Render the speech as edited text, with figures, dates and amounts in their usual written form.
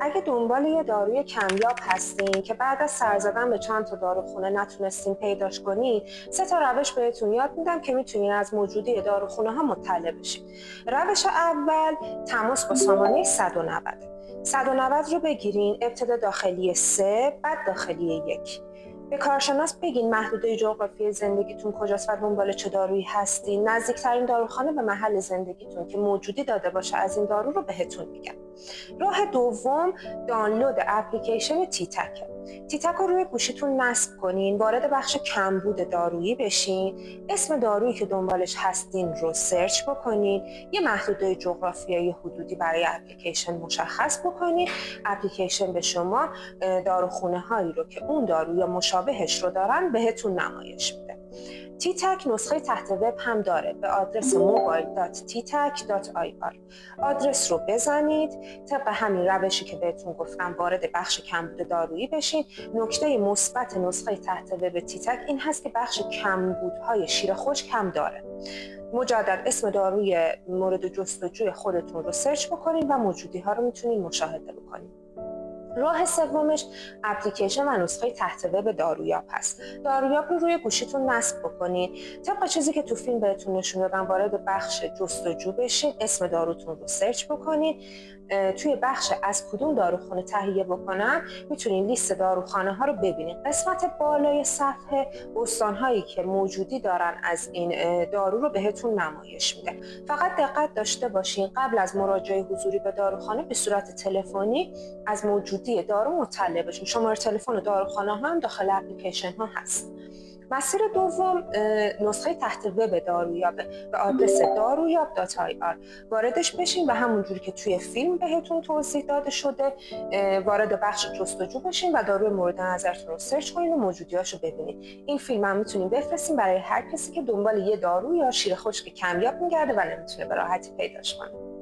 اگه دنبال یه داروی کمیاب هستین که بعد از سر زدن به چند تا داروخونه نتونستین پیداش کنین، 3 تا روش بهتون یاد میدم که میتونین از موجودی داروخونه ها مطلع بشین. روش اول تماس با سامانه 190. 190 رو بگیرین، ابتدا داخلی 3 بعد داخلی 1. به کارشناس بگین محدوده جغرافی زندگیتون کجاست و دنبال چه دارویی هستین. نزدیکترین داروخانه به محل زندگیتون که موجودی داده باشه از این دارو رو بهتون میگن. راه دوم دانلود اپلیکیشن تیتک. تیتک رو روی گوشیتون نصب کنین، وارد بخش کمبود دارویی بشین، اسم دارویی که دنبالش هستین رو سرچ بکنین، یه محدوده جغرافیایی حدودی برای اپلیکیشن مشخص بکنین. اپلیکیشن به شما داروخونه هایی رو که اون دارو یا مشابهش رو دارن بهتون نمایش میده. تیتک نسخه تحت وب هم داره به آدرس mobile.ttak.ir. آدرس رو بزنید، طبق همین روشی که بهتون گفتم وارد بخش کمبود دارویی بشین. نکته مثبت نسخه تحت وب تیتک این هست که بخش کمبودهای شیر خشک هم داره. مجدد اسم داروی مورد جستجوی خودتون رو سرچ بکنید و موجودی ها رو میتونید مشاهده بکنید. راه سومش اپلیکیشن و نسخه تحت وب دارویاب هست. دارویاب رو روی گوشیتون نصب بکنید. طبق چیزی که تو فیلم بهتون نشون دادم وارد بخش جستجو بشین، اسم داروتون رو سرچ بکنید. توی بخش از کدوم داروخانه تهیه بکنن میتونین لیست داروخانه ها رو ببینید. قسمت بالای صفحه استانهایی که موجودی دارن از این دارو رو بهتون نمایش میده. فقط دقت داشته باشین قبل از مراجعه حضوری به داروخانه به صورت تلفنی از موجودی دارو مطلع بشین. شماره تلفن داروخانه ها هم داخل اپلیکیشن ها هست. مسیر دوم نسخه تحت وب دارویابه به آدرس daroyab.ir. واردش بشین و همونجوری که توی فیلم بهتون توضیح داده شده وارد بخش جستجو بشین و داروی مورد نظرتون رو سرچ کنین و موجودیاشو ببینید. این فیلم هم میتونین بفرستین برای هر کسی که دنبال یه دارو یا شیر خشک کمیاب میگرده و نمیتونه به راحتی پیداش کنه.